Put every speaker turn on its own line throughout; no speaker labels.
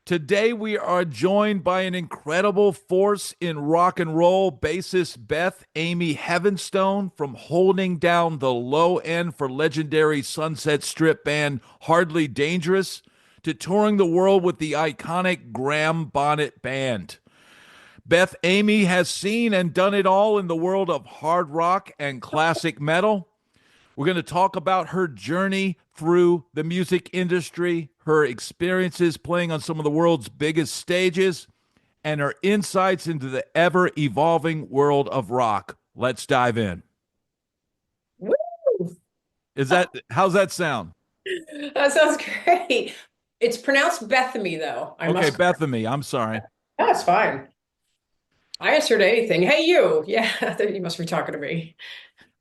Today, we are joined by an incredible force in rock and roll, bassist Beth-Ami Heavenstone, from holding down the low end for legendary Sunset Strip band Hardly Dangerous to touring the world with the iconic Graham Bonnet Band. Beth-Ami has seen and done it all in the world of hard rock and classic metal. We're going to talk about her journey through the music industry, her experiences playing on some of the world's biggest stages, and her insights into the ever evolving world of rock. Let's dive in.
Woo!
How's that sound?
That sounds great. It's pronounced Bethany, though. I
Okay,
must correct.
Bethany, I'm sorry.
That's fine. I answered anything. Hey, you. Yeah, you must be talking to me.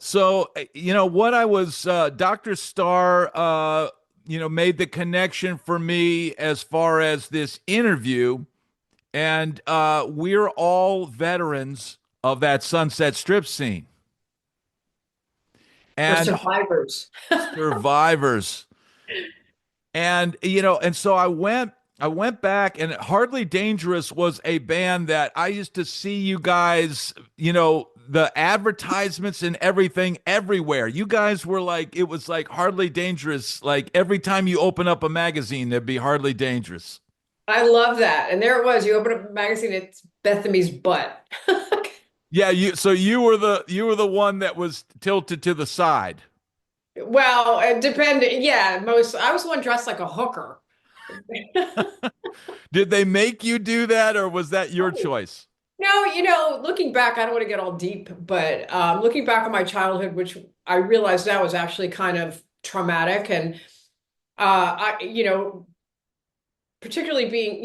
So, what I was, Dr. Starr, made the connection for me as far as this interview. And we're all veterans of that Sunset Strip scene
We're
and
survivors.
survivors. And so I went back, and Hardly Dangerous was a band that I used to see you guys, the advertisements and everything everywhere. You guys were like, it was like Hardly Dangerous. Like every time you open up a magazine, there'd be Hardly Dangerous.
I love that. And there it was. You open up a magazine, it's Bethamy's butt.
Yeah, you were the one that was tilted to the side.
Well, it depended. Yeah, most. I was the one dressed like a hooker.
Did they make you do that, or was that your choice?
No, looking back, I don't want to get all deep, but looking back on my childhood, which I realized now was actually kind of traumatic, and particularly being,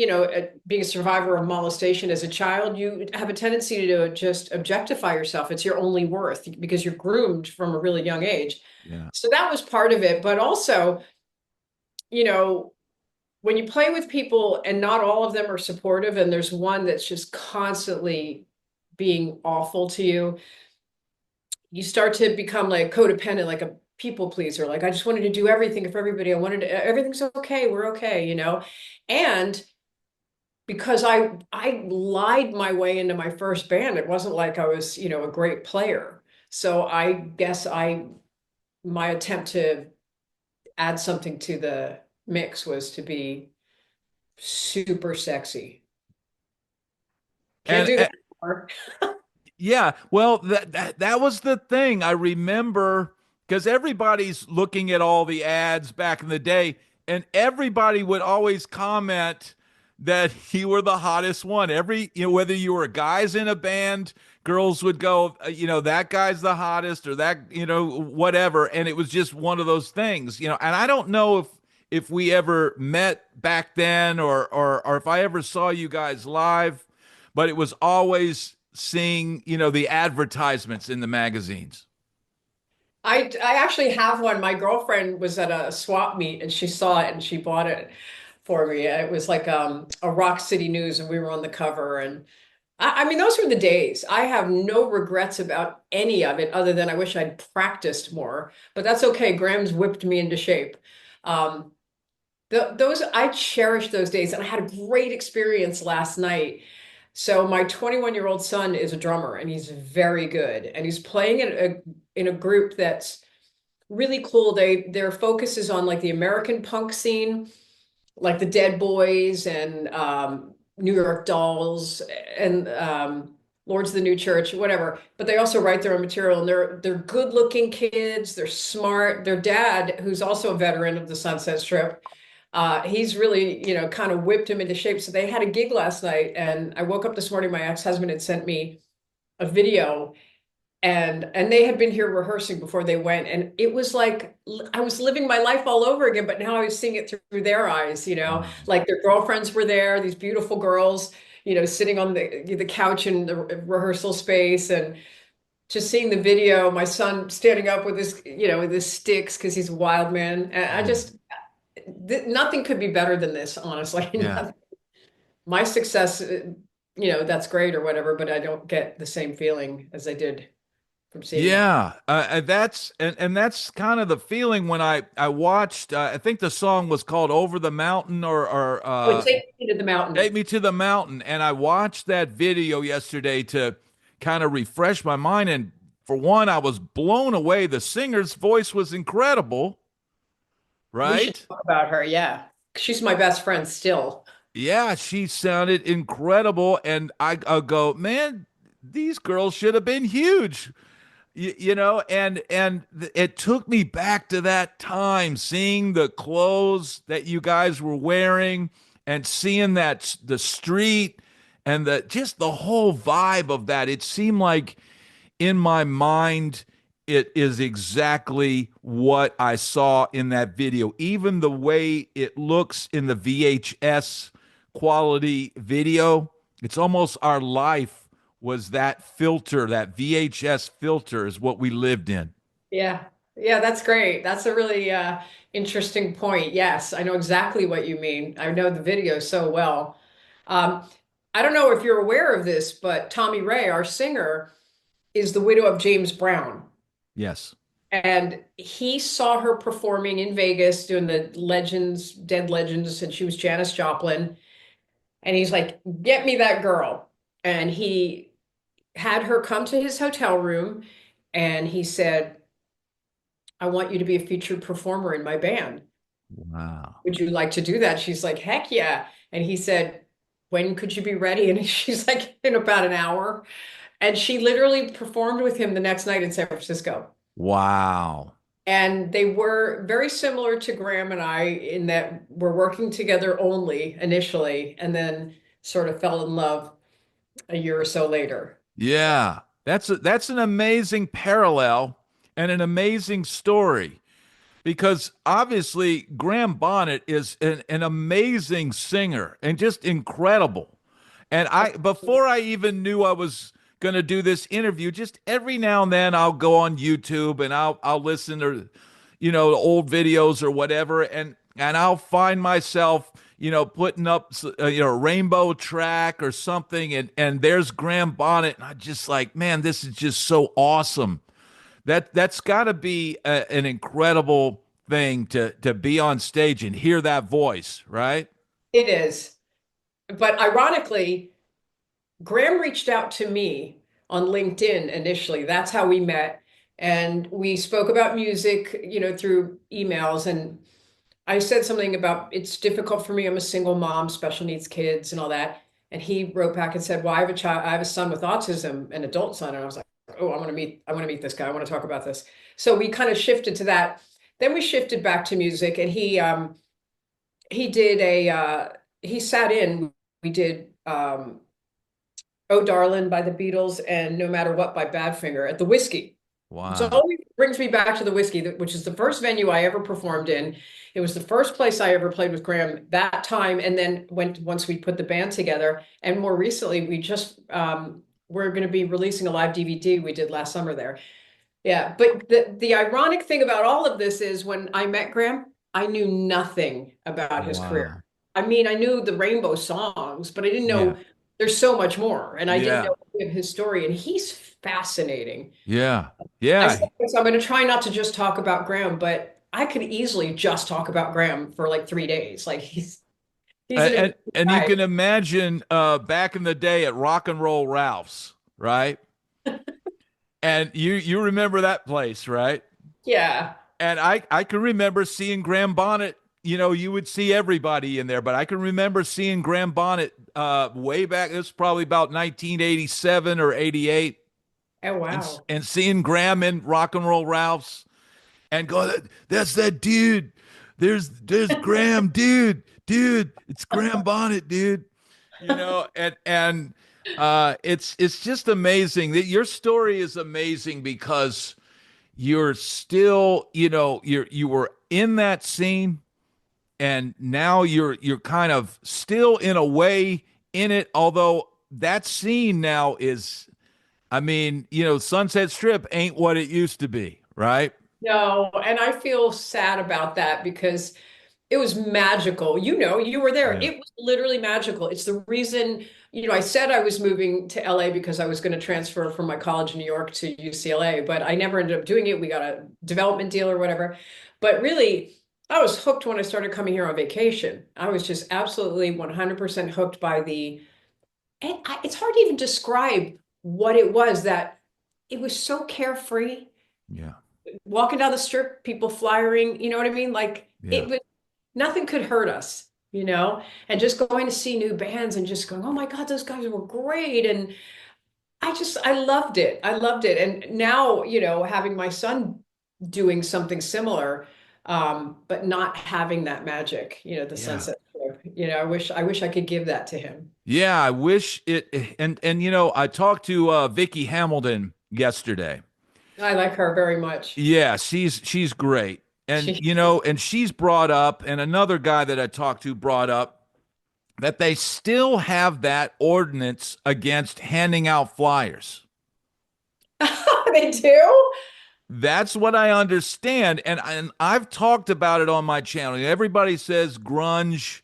being a survivor of molestation as a child, you have a tendency to just objectify yourself. It's your only worth because you're groomed from a really young age.
Yeah.
So that was part of it, but also, you know, when you play with people and not all of them are supportive, and there's one that's just constantly being awful to you, you start to become like codependent, like a people pleaser. Like I just wanted to do everything for everybody. I wanted to, everything's okay, we're okay. And because I lied my way into my first band, it wasn't like I was, a great player. So I guess I my attempt to add something to the mix was to be super sexy. Can't
And,
do that
and
anymore.
yeah, well, that was the thing. I remember because everybody's looking at all the ads back in the day, and everybody would always comment that you were the hottest one. Whether you were guys in a band, girls would go, that guy's the hottest, or that, whatever. And it was just one of those things, And I don't know if we ever met back then, or if I ever saw you guys live, but it was always seeing, the advertisements in the magazines.
I actually have one. My girlfriend was at a swap meet and she saw it and she bought it for me. It was like a Rock City News and we were on the cover. And I mean, those were the days. I have no regrets about any of it other than I wish I'd practiced more, but that's okay. Graham's whipped me into shape. Um, those I cherish those days, and I had a great experience last night. So my 21-year-old son is a drummer, and he's very good, and he's playing in a group that's really cool. Their focus is on like the American punk scene, like the Dead Boys and New York Dolls and Lords of the New Church, whatever. But they also write their own material, and they're good-looking kids. They're smart. Their dad, who's also a veteran of the Sunset Strip, he's really, kind of whipped him into shape. So they had a gig last night, and I woke up this morning. My ex-husband had sent me a video, and they had been here rehearsing before they went, and it was like I was living my life all over again. But now I was seeing it through their eyes.
Oh.
Like their girlfriends were there, these beautiful girls, sitting on the couch in the rehearsal space, and just seeing the video. My son standing up with his, with his sticks because he's a wild man. And I
Oh,
just nothing could be better than this, honestly.
yeah.
My success, that's great or whatever, but I don't get the same feeling as I did from seeing that.
Yeah, and that's kind of the feeling when I watched. I think the song was called "Over the Mountain" or
Oh, take me to the mountain.
"Take Me to the Mountain," and I watched that video yesterday to kind of refresh my mind. And for one, I was blown away. The singer's voice was incredible,
We should
right?
talk about her. Yeah. She's my best friend still.
Yeah, she sounded incredible, and I go, man, these girls should have been huge. It took me back to that time, seeing the clothes that you guys were wearing and seeing that the street and the just the whole vibe of that. It seemed like in my mind it is exactly what I saw in that video. Even the way it looks in the VHS quality video, it's almost our life was that filter, that VHS filter is what we lived in.
Yeah. Yeah, that's great. That's a really interesting point. Yes, I know exactly what you mean. I know the video so well. Um, I don't know if you're aware of this, but Tommy Ray, our singer, is the widow of James Brown.
Yes.
And he saw her performing in Vegas doing the Legends, Dead Legends, and she was Janis Joplin. And he's like, get me that girl. And he had her come to his hotel room and he said, I want you to be a featured performer in my band.
Wow.
Would you like to do that? She's like, heck yeah. And he said, when could you be ready? And she's like, in about an hour. And she literally performed with him the next night in San Francisco.
Wow.
And they were very similar to Graham and I in that we're working together only initially, and then sort of fell in love a year or so later.
Yeah. That's an amazing parallel and an amazing story because obviously Graham Bonnet is an amazing singer and just incredible. And I before I even knew I was going to do this interview, just every now and then I'll go on YouTube and I'll listen to old videos or whatever and I'll find myself putting up a rainbow track or something and there's Graham Bonnet and I just like, man, this is just so awesome. That's got to be an incredible thing to be on stage and hear that voice, right?
It is. But ironically, Graham reached out to me on LinkedIn initially. That's how we met. And we spoke about music, through emails. And I said something about it's difficult for me. I'm a single mom, special needs kids and all that. And he wrote back and said, well, I have a child, I have a son with autism, an adult son. And I was like, oh, I want to meet this guy. I want to talk about this. So we kind of shifted to that. Then we shifted back to music and he did he sat in, we did Oh Darlin' by the Beatles and No Matter What by Badfinger at the Whiskey. So it
Wow.
always brings me back to the Whiskey, which is the first venue I ever performed in. It was the first place I ever played with Graham that time. And then once we put the band together, and more recently, we're going to be releasing a live DVD we did last summer there. Yeah, but the ironic thing about all of this is when I met Graham, I knew nothing about his
Wow.
career. I mean, I knew the Rainbow songs, but I didn't
Yeah.
know there's so much more, and I didn't
Yeah.
know his story. And he's fascinating.
Yeah.
I
Yeah.
said, so I'm going to try not to just talk about Graham, but I could easily just talk about Graham for like 3 days. Like he's an amazing
And you
guy.
can imagine back in the day at Rock and Roll Ralph's, right? And you remember that place, right?
Yeah.
And I can remember seeing Graham Bonnet. You would see everybody in there, but I can remember seeing Graham Bonnet way back. It was probably about 1987 or 88,
Oh
and
wow.
and seeing Graham in Rock and Roll Ralph's and go, That's that dude. There's Graham, dude. It's Graham Bonnet, dude." It's just amazing that your story is amazing because you're still, you were in that scene and now you're kind of still in a way in it, although that scene now is, I mean, Sunset Strip ain't what it used to be, right?
No, and I feel sad about that because It was magical. You know, you were there.
Yeah.
It was literally magical. It's the reason, I said I was moving to LA because I was going to transfer from my college in New York to UCLA, but I never ended up doing it. We got a development deal or whatever. But really, I was hooked when I started coming here on vacation. I was just absolutely 100% hooked by it's hard to even describe what it was that it was so carefree.
Yeah.
Walking down the strip, people flyering, you know what I mean? Like
Yeah.
it was nothing could hurt us, and just going to see new bands and just going, oh my God, those guys were great. And I loved it. I loved it. And now, having my son doing something similar, but not having that magic, the
Yeah.
Sunset Strip. I wish I could give that to him.
Yeah, I wish it and I talked to Vicky Hamilton yesterday.
I like her very much.
Yeah, she's great. And
She,
and she's brought up, and another guy that I talked to brought up that they still have that ordinance against handing out flyers.
they do?
That's what I understand, and I've talked about it on my channel. Everybody says grunge,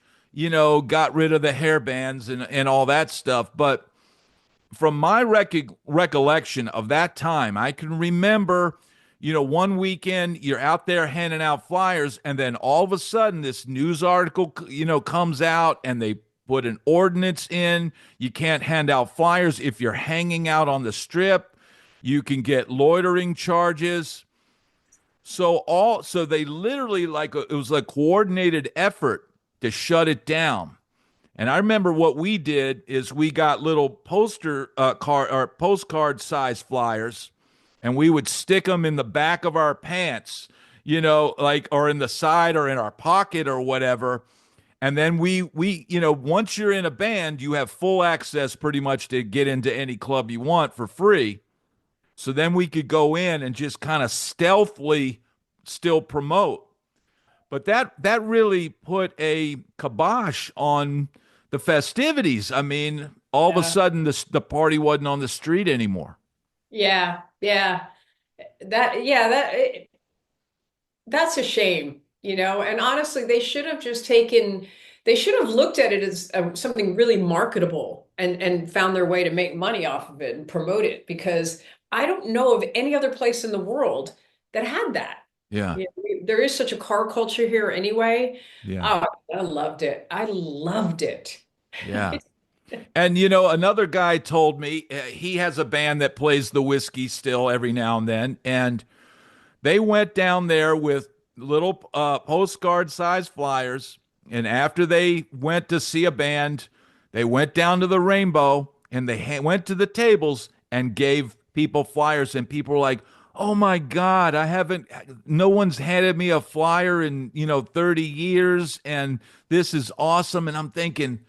got rid of the hair bands and all that stuff, but from my recollection of that time, I can remember, one weekend you're out there handing out flyers, and then all of a sudden this news article, comes out and they put an ordinance in. You can't hand out flyers if you're hanging out on the strip. You can get loitering charges. So they literally it was a coordinated effort to shut it down. And I remember what we did is we got little postcard size flyers, and we would stick them in the back of our pants, or in the side or in our pocket or whatever. And then once you're in a band, you have full access pretty much to get into any club you want for free. So then we could go in and just kind of stealthily still promote. But that really put a kibosh on the festivities. I mean, all of a
Yeah.
sudden the party wasn't on the street anymore.
Yeah. Yeah. That's a shame, and honestly, they should have looked at it as something really marketable and found their way to make money off of it and promote it because I don't know of any other place in the world that had that.
Yeah,
There is such a car culture here anyway.
yeah,
Oh, I loved it. I loved it.
yeah. And another guy told me he has a band that plays the whiskey still every now and then, and they went down there with little postcard size flyers. And after they went to see a band, they went down to the Rainbow and they went to the tables and gave people flyers. And people were like, oh my God, no one's handed me a flyer in, 30 years. And this is awesome. And I'm thinking,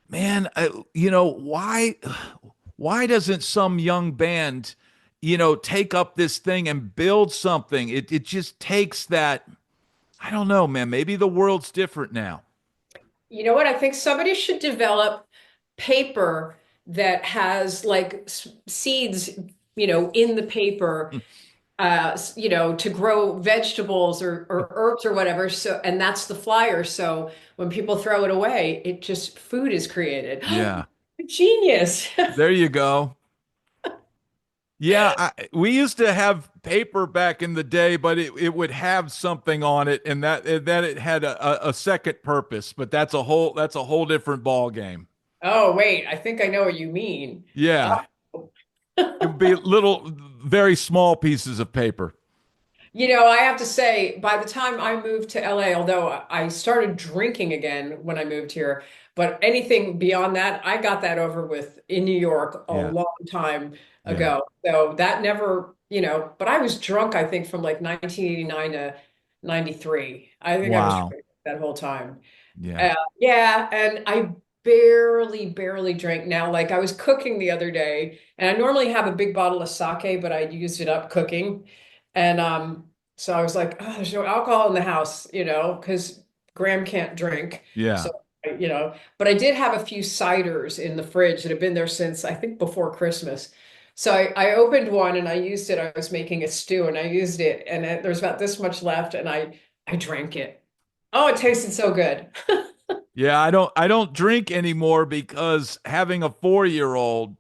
man, why doesn't some young band, take up this thing and build something? It just takes that. I don't know, man. Maybe the world's different now.
You know what? I think somebody should develop paper that has like seeds, in the paper, to grow vegetables or herbs or whatever. So, and that's the flyer. So when people throw it away, it just food is created.
Yeah.
Genius.
There you go. Yeah, we used to have paper back in the day, but it would have something on it, and that it had a second purpose. But that's a whole different ball game.
Oh, wait, I think I know what you mean.
Yeah,
Oh.
it would be little, very small pieces of paper.
I have to say, by the time I moved to LA, although I started drinking again when I moved here, but anything beyond that, I got that over with in New York a
Yeah,
long time
yeah.
ago. So that never, but I was drunk, I think, from like 1989 to 93. I think I was
Wow.
drunk that whole time.
Yeah,
Yeah, and I barely drank now. Like I was cooking the other day, and I normally have a big bottle of sake, but I used it up cooking. And so I was like, oh, there's no alcohol in the house, because Graham can't drink.
yeah,
So, but I did have a few ciders in the fridge that have been there since I think before Christmas. So I opened one and I used it. I was making a stew and I used it, and there's about this much left, and I drank it. Oh, it tasted so good.
Yeah, I don't drink anymore because having a 4-year-old,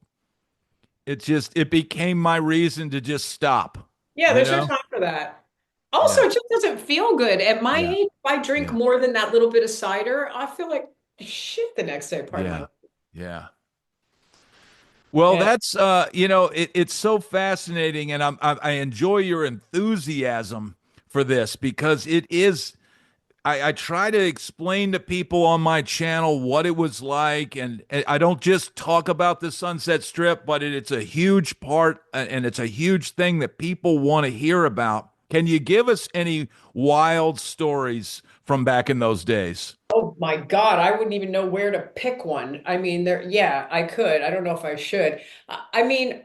it became my reason to just stop,
Yeah,
you
there's no
know?
time for that. Also,
Yeah.
it just doesn't feel good. At my
Yeah.
age, if I drink
Yeah.
more than that little bit of cider, I feel like shit the next day, pardon
Yeah.
my.
Yeah. Well,
Yeah.
that's it's so fascinating, and I enjoy your enthusiasm for this because it is. I try to explain to people on my channel what it was like, and I don't just talk about the Sunset Strip, but it's a huge part, and it's a huge thing that people want to hear about. Can you give us any wild stories from back in those days?
Oh my God, I wouldn't even know where to pick one. I mean, yeah, I could. I don't know if I should. I mean,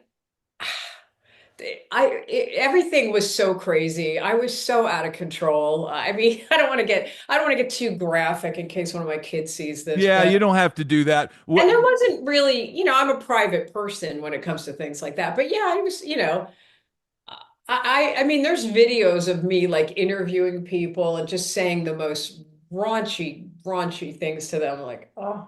everything was so crazy. I was so out of control. I mean, I don't want to get too graphic in case one of my kids sees this,
Yeah, you
but
don't have to do that.
and
What?
there wasn't really, I'm a private person when it comes to things like that. But yeah, I was, I mean, there's videos of me like interviewing people and just saying the most raunchy things to them, like, oh.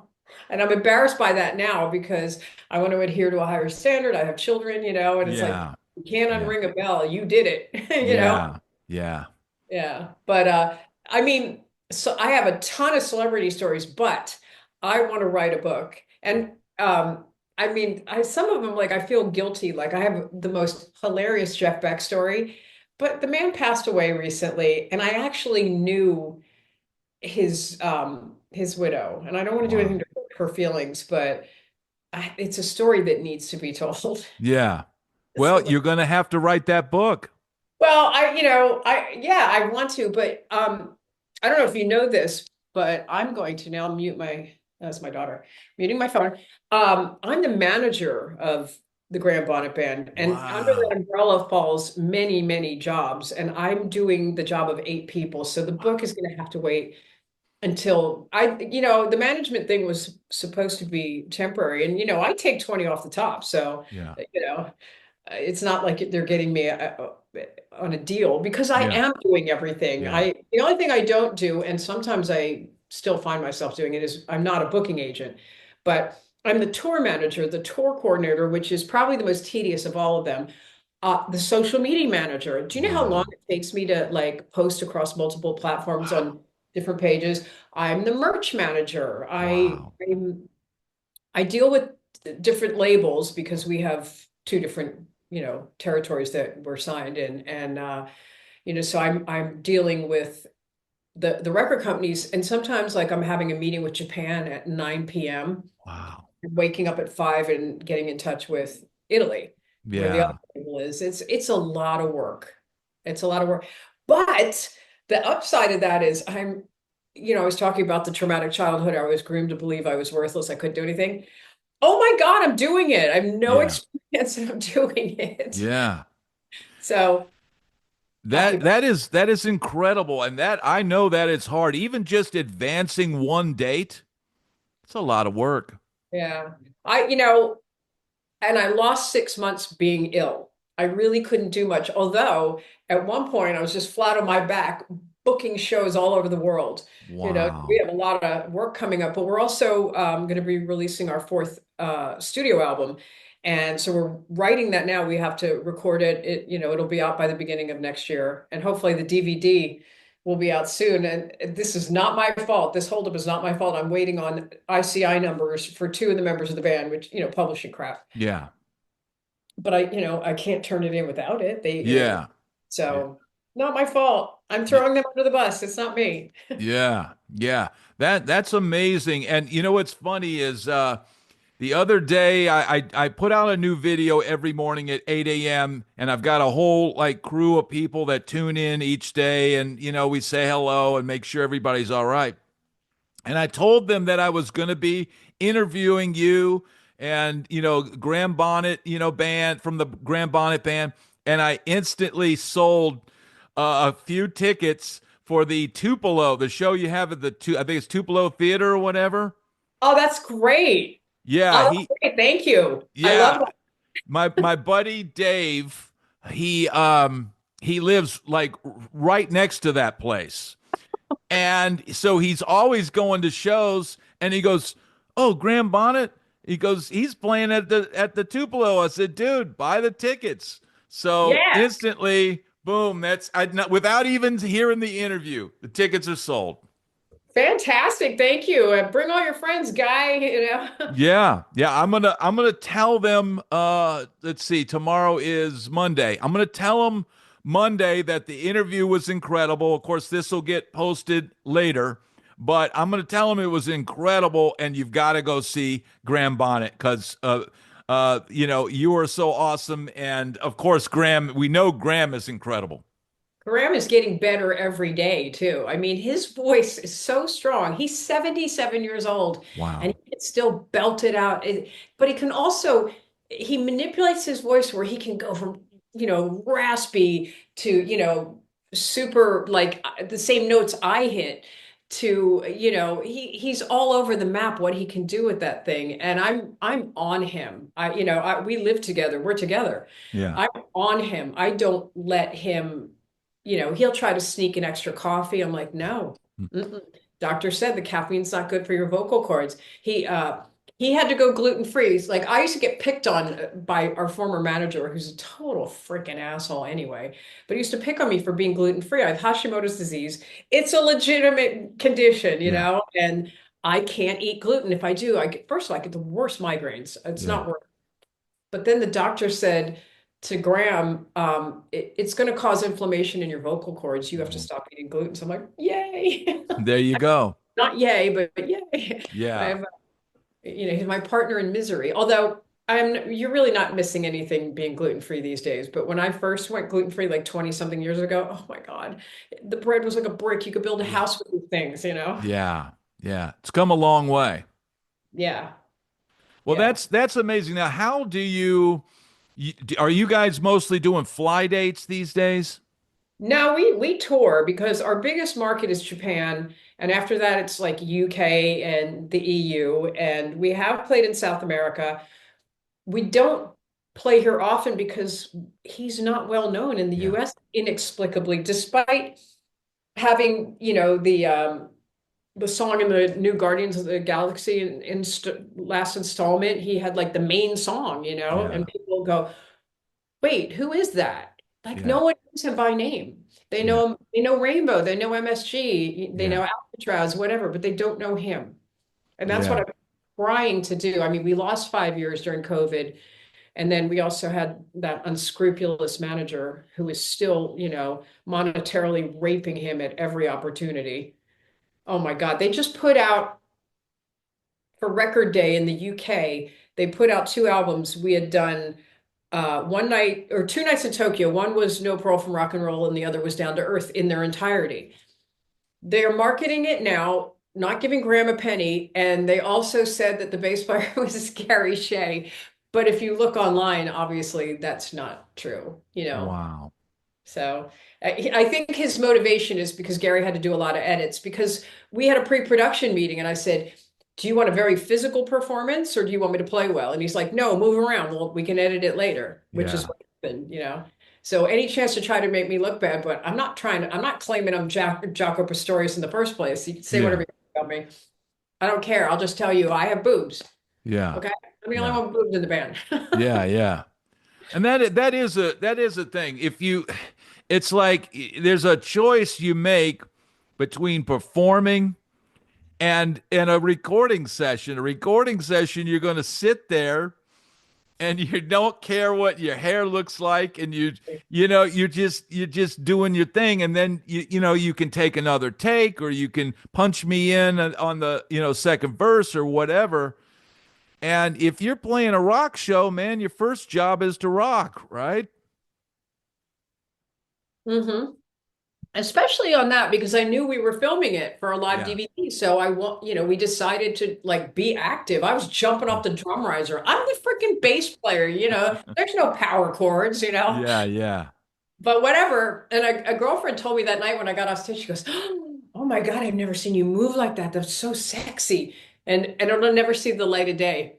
And I'm embarrassed by that now because I want to adhere to a higher standard. I have children, and it's like
Yeah,
you can't
yeah,
unring a bell. You did it,
yeah, yeah.
Yeah. But I mean, so I have a ton of celebrity stories, but I want to write a book. And I mean, some of them like I feel guilty. Like I have the most hilarious Jeff Beck story, but the man passed away recently, and I actually knew his widow. And I don't want to do anything
Wow.
to hurt her feelings, but it's a story that needs to be told.
Yeah. Well, you're going to have to write that book.
Well, yeah, I want to, but I don't know if you know this, but I'm going to now mute that's my daughter, muting my phone. I'm the manager of the Graham Bonnet Band, and under that
Wow.
umbrella falls many jobs, and I'm doing the job of 8 people. So the book
Wow.
is going to have to wait until the management thing was supposed to be temporary, and I take 20 off the top, so
Yeah.
it's not like they're getting me on a deal because I
Yeah.
am doing everything.
Yeah.
The only thing I don't do, and sometimes I still find myself doing it, is I'm not a booking agent, but I'm the tour manager, the tour coordinator, which is probably the most tedious of all of them. The social media manager. Do you know how long
Wow.
it takes me to like post across multiple platforms
Wow.
on different pages? I'm the merch manager.
Wow.
I deal with different labels because we have two different, territories that we're signed in. And so I'm dealing with the record companies, and sometimes like I'm having a meeting with Japan at 9 p.m.
Wow.
waking up at 5 and getting in touch with Italy, where the other
Yeah.
label is. It's a lot of work. It's a lot of work. But the upside of that is I was talking about the traumatic childhood. I was groomed to believe I was worthless. I couldn't do anything. Oh my God, I'm doing it. I have no
Yeah.
experience and I'm doing it.
Yeah.
So
That
happy.
that is that is incredible. And that I know that it's hard. Even just advancing one date, it's a lot of work.
Yeah. And I lost 6 months being ill. I really couldn't do much. Although at one point I was just flat on my back, booking shows all over the world. We
Wow.
have a lot of work coming up, but we're also going to be releasing our fourth studio album. And so we're writing that now. We have to record it. It'll be out by the beginning of next year. And hopefully the DVD will be out soon. And this is not my fault. This holdup is not my fault. I'm waiting on ICI numbers for two of the members of the band, which, publishing crap.
Yeah.
But I can't turn it in without it.
Yeah. Yeah.
So not my fault. I'm throwing them under the bus. It's not me.
Yeah. Yeah. That's amazing. And you know what's funny is the other day I put out a new video every morning at 8 a.m. and I've got a whole like crew of people that tune in each day and we say hello and make sure everybody's all right. And I told them that I was going to be interviewing you and Graham Bonnet, band from the Graham Bonnet Band, and I instantly sold a few tickets for the Tupelo, the show you have at I think it's Tupelo Theater or whatever.
Oh, that's great.
Yeah,
Oh, that's great. Thank you. I love
yeah,
that.
my buddy Dave, he he lives like right next to that place. And so he's always going to shows, and he goes, "Oh, Graham Bonnet." He goes, "He's playing at the Tupelo." I said, "Dude, buy the tickets." So
Yeah.
instantly, boom, without even hearing the interview, the tickets are sold.
Fantastic. Thank you. Bring all your friends, Guy, you know.
Yeah, yeah. I'm gonna tell them. Let's see. Tomorrow is Monday. I'm gonna tell them Monday that the interview was incredible. Of course, this will get posted later, but I'm gonna tell them it was incredible, and you've got to go see Graham Bonnet because you are so awesome, and of course, Graham. We know Graham is incredible.
Graham is getting better every day, too. I mean, his voice is so strong. He's 77 years old and
Wow.
he can still belt it out. But he can also, he manipulates his voice where he can go from, raspy to, super like the same notes I hit to, he's all over the map what he can do with that thing. And I'm on him. We live together. We're together.
Yeah.
I'm on him. I don't let him, he'll try to sneak an extra coffee. I'm like, no. Mm-mm. Doctor said the caffeine's not good for your vocal cords. He had to go gluten free. Like I used to get picked on by our former manager, who's a total freaking asshole anyway. But he used to pick on me for being gluten free. I have Hashimoto's disease. It's a legitimate condition,
Yeah.
and I can't eat gluten. If I do, first of all, I get the worst migraines. It's
Yeah.
not worth. But then the doctor said to Graham, it's going to cause inflammation in your vocal cords. You have to
Mhm.
stop eating gluten. So I'm like, yay.
There you go.
Not yay, but yay. I
Yeah.
have, he's my partner in misery. Although you're really not missing anything being gluten free these days. But when I first went gluten free like 20 something years ago, oh my God, the bread was like a brick. You could build a
Yeah.
house with these things.
Yeah. Yeah. It's come a long way.
Yeah.
Well,
Yeah.
that's amazing. Now, how do are you guys mostly doing fly dates these days?
No, we tour because our biggest market is Japan, and after that it's like UK and the EU, and we have played in South America. We don't play here often because he's not well known in the
Yeah.
US inexplicably, despite having, the song in the new Guardians of the Galaxy last installment, he had like the main song,
Yeah.
and people go, wait, who is that? Like
Yeah.
no one knows him by name. They
Yeah.
know him, they know Rainbow, they know MSG, they
Yeah.
know Alcatraz, whatever, but they don't know him. And that's what
Yeah.
I'm trying to do. I mean, we lost 5 years during COVID. And then we also had that unscrupulous manager who is still, monetarily raping him at every opportunity. Oh my God. They just put out for Record Day in the UK, they put out two albums. We had done one night or two nights in Tokyo. One was No Pearl from Rock and Roll, and the other was Down to Earth in their entirety. They're marketing it now, not giving Graham a penny, and they also said that the bass player was Gary Shea. But if you look online, obviously that's not true.
Wow.
So I think his motivation is because Gary had to do a lot of edits because we had a pre-production meeting and I said, do you want a very physical performance or do you want me to play well? And he's like, no, move around. Well, we can edit it later, which is
Yeah.
what happened. So any chance to try to make me look bad, but I'm not claiming I'm Jaco Pastorius in the first place. You can say whatever
Yeah.
you want about me. I don't care. I'll just tell you I have boobs.
Yeah.
Okay. I'm the only
Yeah.
one with boobs in the band.
Yeah. Yeah. And that is a thing. It's like there's a choice you make between performing and a recording session. A recording session, you're going to sit there and you don't care what your hair looks like, and you're just doing your thing, and then you can take another take, or you can punch me in on the second verse or whatever. And if you're playing a rock show, man, your first job is to rock, right?
hmm Especially on that because I knew we were filming it for a live
Yeah.
DVD. So we decided to like be active. I was jumping off the drum riser. I'm the freaking bass player. There's no power chords.
Yeah, yeah,
But whatever. And a girlfriend told me that night when I got off stage, she goes, "Oh my God, I've never seen you move like that. That's so sexy." And I'll never see the light of day,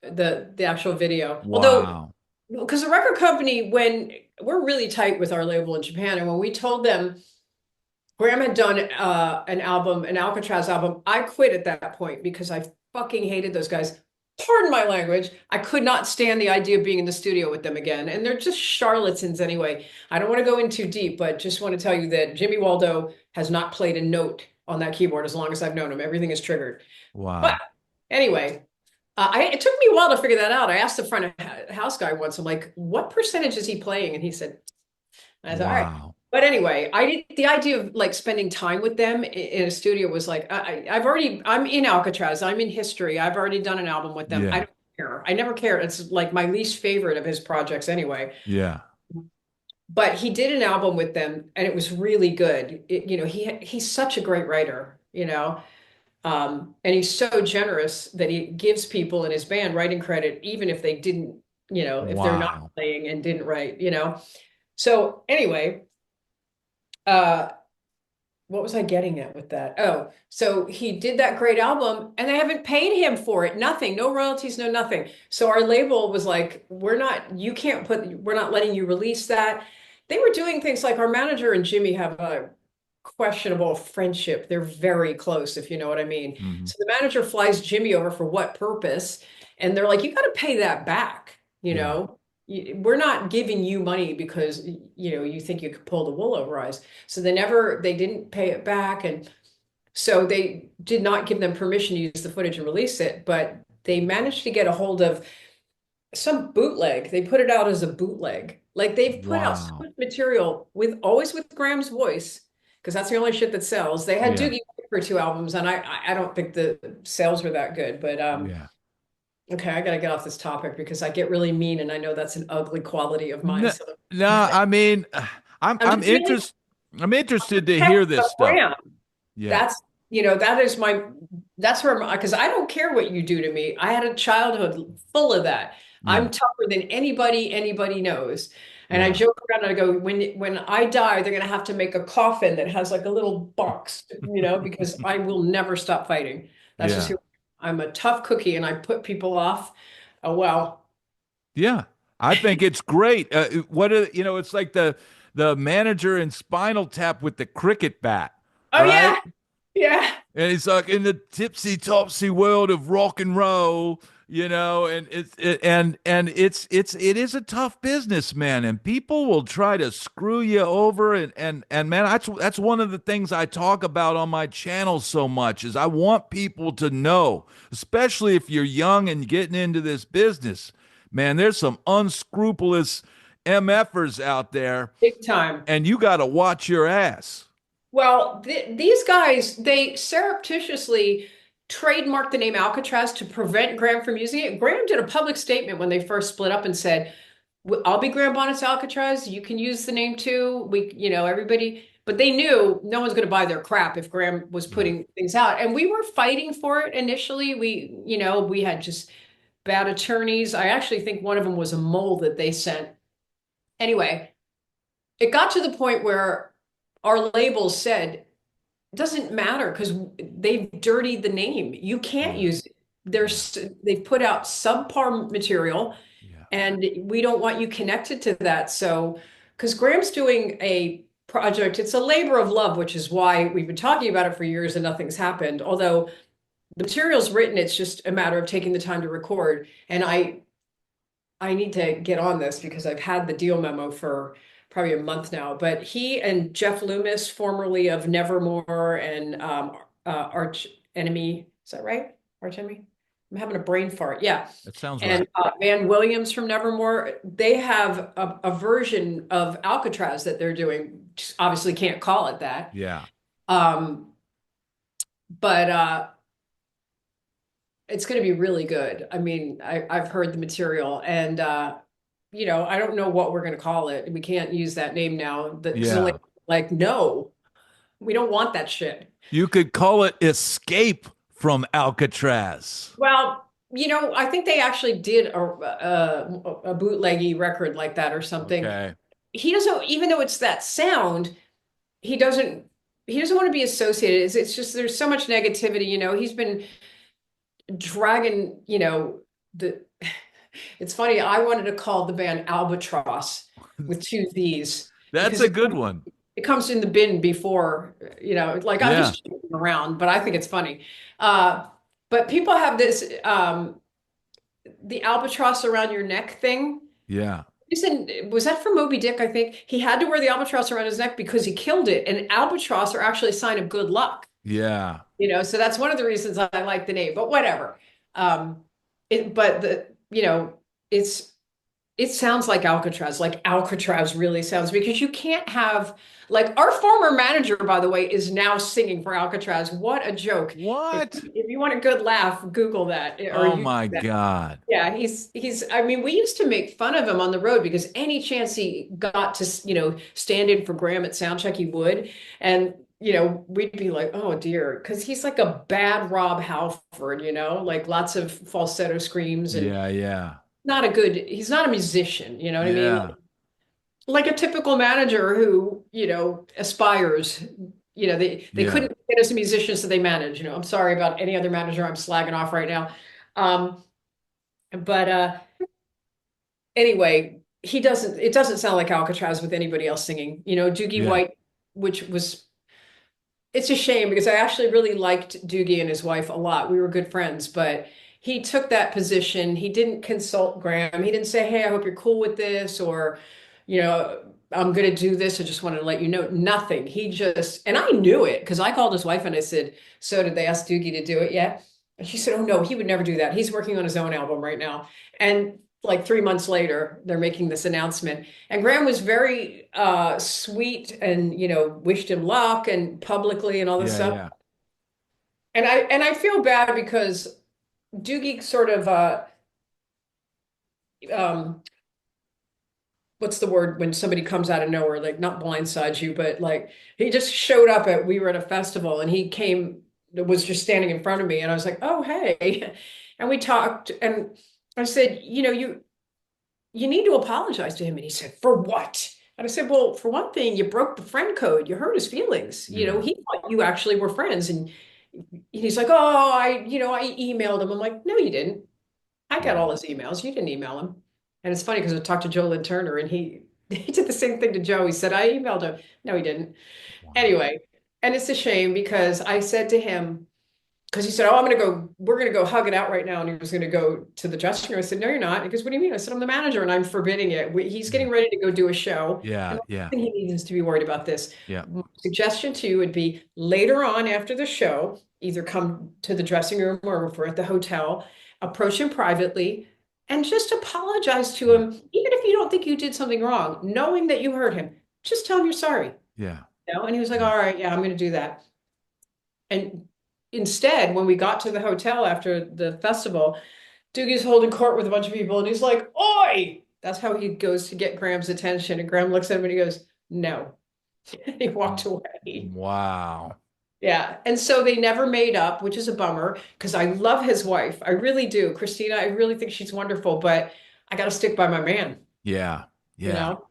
the actual video. Although
wow.
because the record company, when we're really tight with our label in Japan, and when we told them Graham had done an album, an Alcatraz album. I quit at that point because I fucking hated those guys. Pardon my language. I could not stand the idea of being in the studio with them again. And they're just charlatans anyway. I don't want to go in too deep, but just want to tell you that Jimmy Waldo has not played a note on that keyboard as long as I've known him. Everything is triggered. But
Wow.
anyway, it took me a while to figure that out. I asked the front of house guy once, I'm like, what percentage is he playing? And he said, I said, all right.
Wow.
But anyway, I did the idea of like spending time with them in a studio was like, I'm in Alcatraz, I'm in history, I've already done an album with them. I
Yeah.
don't care. I never care. It's like my least favorite of his projects anyway.
Yeah.
But he did an album with them and it was really good. He's such a great writer, and he's so generous that he gives people in his band writing credit, even if they didn't, if they're not
Wow.
playing and didn't write. So anyway, uh, what was I getting at with that? Oh, so he did that great album and they haven't paid him for it. Nothing, no royalties, no nothing. So our label was like, we're not letting you release that. They were doing things like our manager and Jimmy have a questionable friendship. They're very close, if you know what I mean.
Hmm.
So the manager flies Jimmy over for what purpose? And they're like, you got to pay that back, you
Yeah.
know? We're not giving you money because you think you could pull the wool over our eyes. So they didn't pay it back. And so they did not give them permission to use the footage and release it, but they managed to get a hold of some bootleg. They put it out as a bootleg. Like they've put out so
Wow.
much material with always with Graham's voice, because that's the only shit that sells. They had
Yeah.
Doogie for two albums, and I don't think the sales were that good. But
Yeah.
okay, I gotta get off this topic because I get really mean, and I know that's an ugly quality of mine.
No,
So
no, I mean, I'm
I'm
I'm
just really
interested. I'm interested to hear
protective
this
of
stuff.
Graham.
Yeah.
That's, that is that's where, because I don't care what you do to me. I had a childhood full of that. I'm
Yeah.
tougher than anybody knows. And I
Yeah.
joke around and I go, when I die, they're going to have to make a coffin that has like a little box, because I will never stop fighting. That's just
Yeah.
who I'm, a tough cookie and I put people off. Oh, well.
Yeah. I think it's great. It's like the manager in Spinal Tap with the cricket bat,
Oh,
right?
yeah. Yeah.
And it's like in the tipsy topsy world of rock and roll, and it is a tough business, man, and people will try to screw you over, and man, that's one of the things I talk about on my channel so much is I want people to know, especially if you're young and getting into this business, man, there's some unscrupulous MFers out there,
Big time.
and you got to watch your ass.
Well, these guys, they surreptitiously trademarked the name Alcatraz to prevent Graham from using it. Graham did a public statement when they first split up and said, I'll be Graham Bonnet's Alcatraz. You can use the name too. Everybody, but they knew no one's going to buy their crap if Graham was
Yeah.
putting things out. And we were fighting for it initially. We had just bad attorneys. I actually think one of them was a mole that they sent. Anyway, it got to the point where our label said, it doesn't matter because they've dirtied the name. You can't
Yeah.
use it.
Yeah.
They've put out subpar material
Yeah.
and we don't want you connected to that. So, because Graham's doing a project, it's a labor of love, which is why we've been talking about it for years and nothing's happened. Although the material's written, it's just a matter of taking the time to record. And I need to get on this because I've had the deal memo for probably a month now. But he and Jeff Loomis, formerly of Nevermore and Arch Enemy, is that right? Arch Enemy? I'm having a brain fart. Yeah.
That sounds
And
right.
Van Williams from Nevermore, they have a version of Alcatraz that they're doing. Just obviously can't call it that.
Yeah.
Um, but it's going to be really good. I mean, I've heard the material and, I don't know what we're going to call it. We can't use that name now because
Yeah.
like, no, we don't want that shit.
You could call it Escape from Alcatraz.
Well, I think they actually did a bootleggy record like that or something.
Okay.
He doesn't, even though it's that sound, he doesn't, he doesn't want to be associated. It's just, there's so much negativity, he's been dragging, the it's funny, I wanted to call the band Albatross with two V's
That's
because
a good one.
it comes in the bin before, like I'm
Yeah.
just joking around, but I think it's funny. Uh, but people have this the albatross around your neck thing.
Yeah.
Was that for Moby Dick? I think he had to wear the albatross around his neck because he killed it. And albatross are actually a sign of good luck.
Yeah.
So that's one of the reasons I like the name, but whatever. But it's it sounds like Alcatraz really sounds, because you can't have, like, our former manager, by the way, is now singing for Alcatraz. What a joke.
What?
If you want a good laugh, Google that or
Oh
YouTube
my
that.
God.
Yeah, I mean, we used to make fun of him on the road because any chance he got to, stand in for Graham at soundcheck, he would. And, we'd be like, oh dear, because he's like a bad Rob Halford, like lots of falsetto screams, and
Yeah, yeah.
he's not a musician, you know what I mean?
Yeah.
Like a typical manager who, aspires, they
Yeah.
couldn't get us a musician, so they manage, I'm sorry about any other manager I'm slagging off right now. Um, but anyway, it doesn't sound like Alcatraz with anybody else singing. Doogie
Yeah.
White, which was it's a shame because I actually really liked Doogie and his wife a lot. We were good friends, but he took that position. He didn't consult Graham. He didn't say, "Hey, I hope you're cool with this," or, "I'm going to do this. I just wanted to let you know." Nothing. And I knew it because I called his wife and I said, "So did they ask Doogie to do it yet?" And she said, "Oh no, he would never do that. He's working on his own album right now." And like 3 months later, they're making this announcement. And Graham was very sweet and, wished him luck and publicly and all this
Yeah,
stuff.
yeah.
And I feel bad because Doogie sort of um what's the word when somebody comes out of nowhere, like not blindsides you, but like he just showed up we were at a festival and he was just standing in front of me and I was like, "Oh, hey." And we talked and I said, you need to apologize to him. And he said, "For what?" And I said, "Well, for one thing, you broke the friend code. You hurt his feelings.
Yeah.
He thought you actually were friends." And he's like, "Oh, I emailed him." I'm like, "No, you didn't. I got
Yeah.
all his emails. You didn't email him." And it's funny because I talked to Joe Lynn Turner and he he did the same thing to Joe. He said, "I emailed him." No, he didn't.
Wow.
Anyway, and it's a shame because I said to him, because he said, "Oh, we're going to go hug it out right now." And he was going to go to the dressing room. I said, "No, you're not." He goes, "What do you mean?" I said, "I'm the manager and I'm forbidding it. He's
Yeah.
getting ready to go do a show. And
Yeah.
the last
Yeah.
thing he needs is to be worried about this."
Yeah.
My suggestion to you would be later on after the show, either come to the dressing room or if we're at the hotel, approach him privately and just apologize to
Yeah.
him, even if you don't think you did something wrong, knowing that you hurt him. Just tell him you're sorry.
Yeah.
And he was like,
Yeah.
"All right, yeah, I'm going to do that." And instead, when we got to the hotel after the festival, Doogie's holding court with a bunch of people and he's like, "Oi!" That's how he goes to get Graham's attention. And Graham looks at him and he goes, "No." And he walked away.
Wow.
Yeah. And so they never made up, which is a bummer because I love his wife. I really do. Christina, I really think she's wonderful, but I got to stick by my man,
Yeah.
you
Yeah.
know?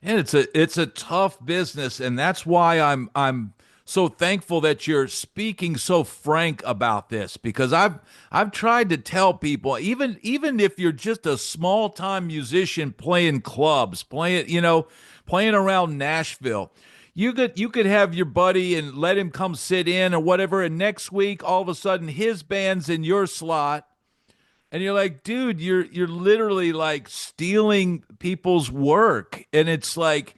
And it's a tough business, and that's why I'm so thankful that you're speaking so frank about this because I've tried to tell people even if you're just a small time musician playing clubs, playing around Nashville, you could have your buddy and let him come sit in or whatever, and next week all of a sudden his band's in your slot. And you're like, dude, you're literally like stealing people's work. And it's like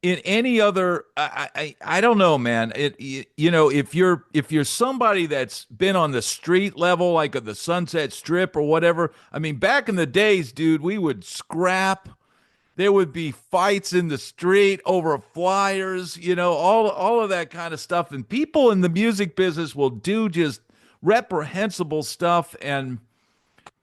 in any other I don't know, man. If you're somebody that's been on the street level, like of the Sunset Strip or whatever. I mean, back in the days, dude, we would scrap. There would be fights in the street over flyers, all of that kind of stuff. And people in the music business will do just reprehensible stuff and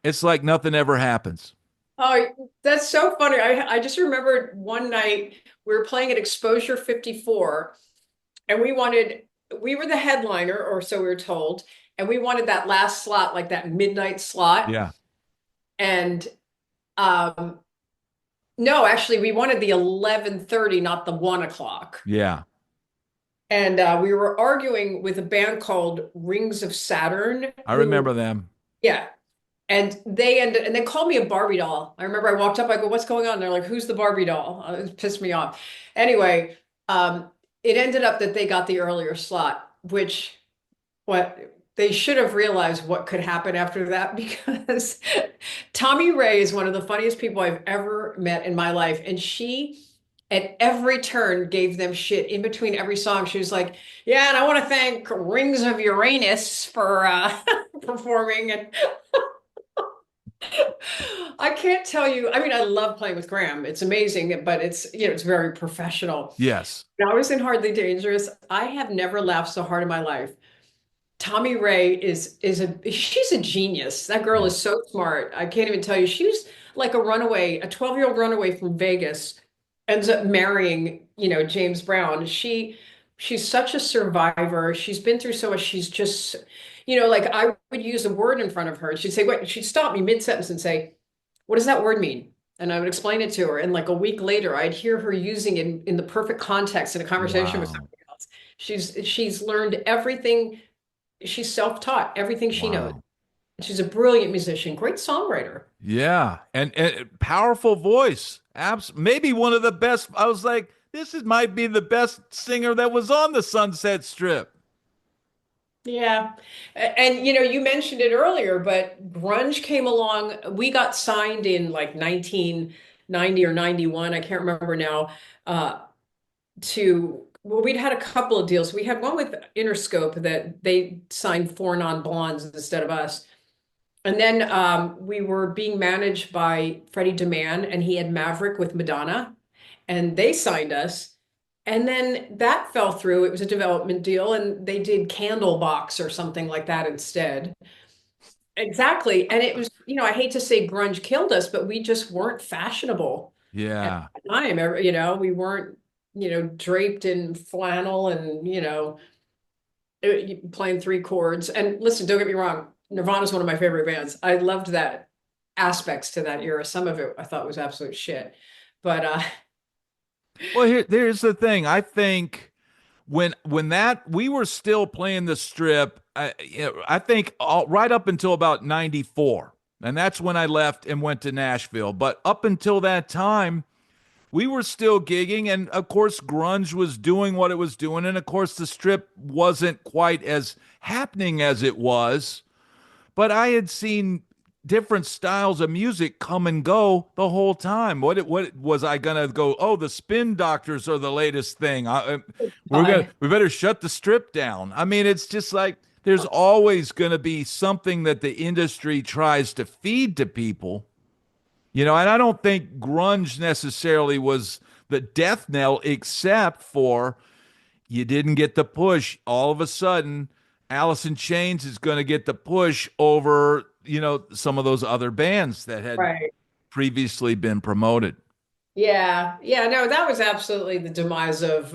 it's like nothing ever happens.
Oh, that's so funny. I just remembered one night we were playing at Exposure 54 and we were the headliner, or so we were told, and we wanted that last slot, like that midnight slot.
Yeah.
And um, no, actually, we wanted the 11:30, not the 1 o'clock.
Yeah.
And we were arguing with a band called Rings of Saturn,
I
who,
remember them.
yeah, and they called me a Barbie doll. I remember I walked up, I go, "What's going on?" They're like, "Who's the Barbie doll?" It pissed me off. Anyway, Um, it ended up that they got the earlier slot, which what they should have realized what could happen after that because Tommy Ray is one of the funniest people I've ever met in my life. And she, at every turn, gave them shit in between every song. She was like, yeah, and I want to thank Rings of Uranus for performing. And I can't tell you, I mean, I love playing with Graham. It's amazing, but it's very professional.
Yes.
When I was in Hardly Dangerous, I have never laughed so hard in my life. Tommy Ray is she's a genius. That girl
Yeah.
is so smart. I can't even tell you. She was like a runaway, a 12-year-old runaway from Vegas, ends up marrying, James Brown. She's such a survivor. She's been through so much. She's just, like I would use a word in front of her and she'd say, wait, she'd stop me mid-sentence and say, what does that word mean? And I would explain it to her. And like a week later, I'd hear her using it in the perfect context in a conversation with
Wow.
somebody else. She's learned everything. She's self-taught, everything she knows.
Wow.
She's a brilliant musician, great songwriter.
Yeah. And powerful voice. Maybe one of the best. I was like, might be the best singer that was on the Sunset Strip.
Yeah. And you mentioned it earlier, but grunge came along. We got signed in like 1990 or 91, I can't remember now, well, we'd had a couple of deals. We had one with Interscope that they signed four non-blondes instead of us. And then we were being managed by Freddie DeMann, and he had Maverick with Madonna, and they signed us. And then that fell through. It was a development deal, and they did Candlebox or something like that instead. Exactly. And it was, I hate to say grunge killed us, but we just weren't fashionable at
Yeah.
the time. We weren't, draped in flannel and, playing three chords. And listen, don't get me wrong, Nirvana's one of my favorite bands. I loved that aspects to that era. Some of it I thought was absolute shit. But
Well, there's the thing. I think when that we were still playing the strip, I think right up until about 94. And that's when I left and went to Nashville. But up until that time, we were still gigging, and of course grunge was doing what it was doing, and of course the strip wasn't quite as happening as it was, but I had seen different styles of music come and go the whole time. What was I gonna go? Oh, the Spin Doctors are the latest thing.
I,
We better shut the strip down. I mean, it's just like there's always gonna be something that the industry tries to feed to people, and I don't think grunge necessarily was the death knell, except for you didn't get the push. All of a sudden, Alice in Chains is going to get the push over, some of those other bands that had
right.
previously been promoted.
Yeah. Yeah. No, that was absolutely the demise of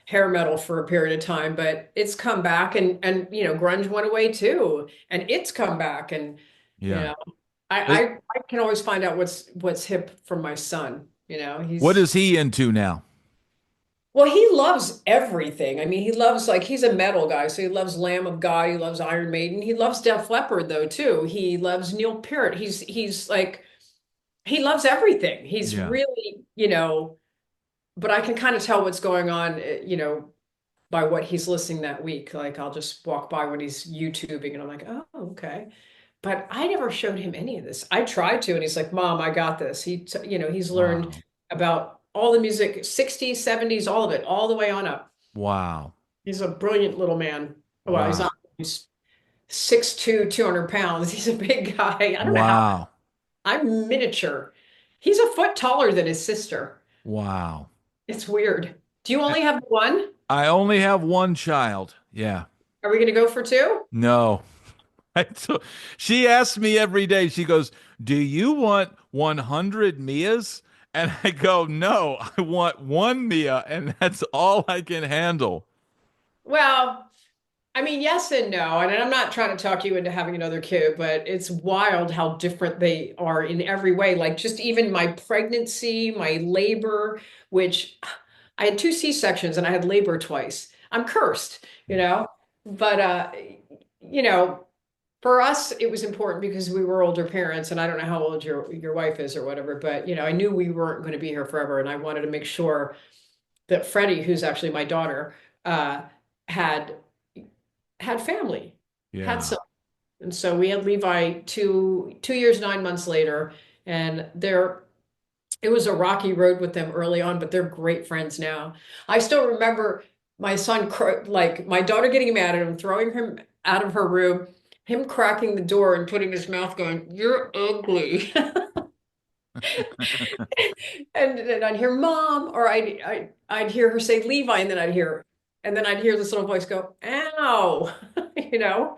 hair metal for a period of time, but it's come back and grunge went away too. And it's come back. And, you
Yeah.
know,
Uh,
I can always find out what's hip from my son.
What is he into now?
Well, he loves everything. I mean, he loves like he's a metal guy, so he loves Lamb of God, he loves Iron Maiden, he loves Def Leppard though too. He loves Neil Peart. He's like he loves everything. He's
Yeah.
really, but I can kind of tell what's going on, by what he's listening that week. Like I'll just walk by when he's YouTubing and I'm like, oh, okay. But I never showed him any of this. I tried to, and he's like, Mom, I got this. He's learned
Wow.
about all the music, 60s, 70s, all of it, all the way on up.
Wow.
He's a brilliant little man. Well,
Wow.
he's 6'2", 200 pounds. He's a big guy. I don't know how
Wow.
I'm miniature. He's a foot taller than his sister.
Wow.
It's weird. Do you
I
only have one?
I only have one child. Yeah.
Are we going to go for two?
No. I t- she asks me every day, she goes, "Do you want 100 Mias?" And I go, "No, I want one Mia, and that's all I can handle."
Well, I mean, yes and no. And I'm not trying to talk you into having another kid, but it's wild how different they are in every way. Like just even my pregnancy, my labor, which I had two C-sections and I had labor twice. I'm cursed, you know. But you know, for us it was important because we were older parents and I don't know how old your wife is or whatever, but I knew we weren't going to be here forever and I wanted to make sure that Freddie, who's actually my daughter, had family, had
Yeah.
some. And so we had Levi 2 years, 9 months later, and it was a rocky road with them early on, but they're great friends now. I still remember my son, like my daughter getting mad at him, throwing him out of her room, him cracking the door and putting his mouth going, "You're ugly." And then I'd hear mom, or I'd hear her say Levi, and then I'd hear this little voice go, "Ow," you know.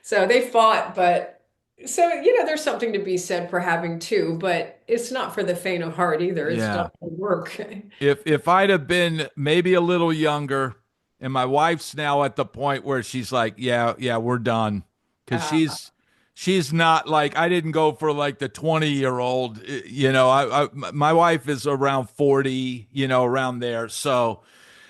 So they fought, but so there's something to be said for having two, but it's not for the faint of heart either. It's
Yeah.
not work.
If I'd have been maybe a little younger, and my wife's now at the point where she's like, yeah, yeah, we're done, because
Uh,
she's not like I didn't go for like the 20-year-old. My wife is around 40, around there. So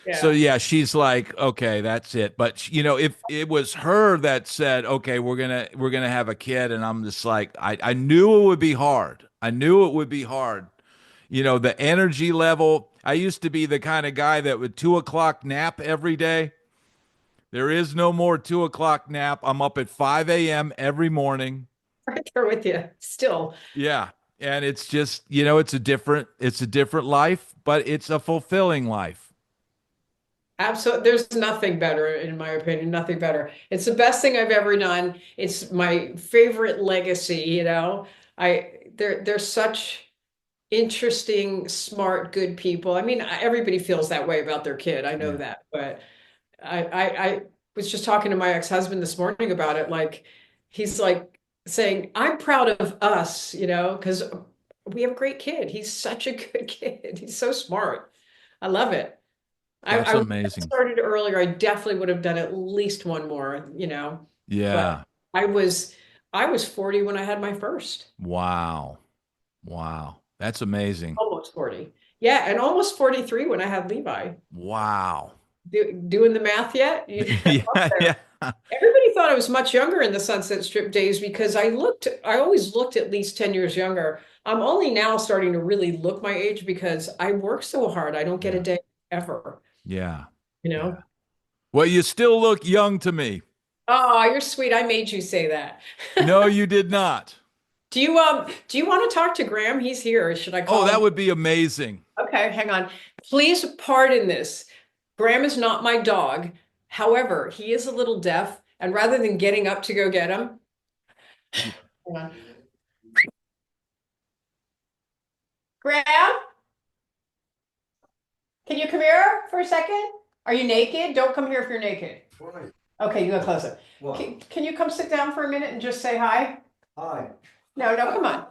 yeah.
yeah, she's like, okay, that's it. But if it was her that said, okay, we're gonna have a kid, and I'm just like, I knew it would be hard. I knew it would be hard. The energy level. I used to be the kind of guy that would 2 o'clock nap every day. There is no more 2 o'clock nap. I'm up at 5 a.m. every morning.
Right there with you still.
Yeah. And it's just, it's a different life, but it's a fulfilling life.
Absolutely. There's nothing better, in my opinion, nothing better. It's the best thing I've ever done. It's my favorite legacy. They're such interesting, smart, good people. I mean, everybody feels that way about their kid. I know
Yeah.
that, but I was just talking to my ex-husband this morning about it. Like, he's like saying, "I'm proud of us," because we have a great kid. He's such a good kid. He's so smart. I love it.
That's
I wish I
amazing.
started earlier. I definitely would have done at least one more. But
Yeah.
I was I was 40 when I had my first.
Wow. Wow. That's amazing.
Almost 40. Yeah, and almost 43 when I had Levi.
Wow.
Doing the math yet? Up
Yeah,
there.
yeah.
Everybody thought I was much younger in the Sunset Strip days because I always looked at least 10 years younger. I'm only now starting to really look my age because I work so hard. I don't get a
Yeah.
day ever,
Yeah.
you
Yeah.
know?
Well, you still look young to me.
Oh, you're sweet. I made you say that.
No, you did not.
Do you want to talk to Graham? He's here. Should I
Oh,
call
that
him?
would be amazing.
Okay, hang on. Please pardon this. Graham is not my dog. However, he is a little deaf, and rather than getting up to go get him, hang on. Graham, can you come here for a second? Are you naked? Don't come here if you're naked.
Why?
Okay, you go closer.
What?
Can you come sit down for a minute and just say hi?
Hi.
No, no, come on.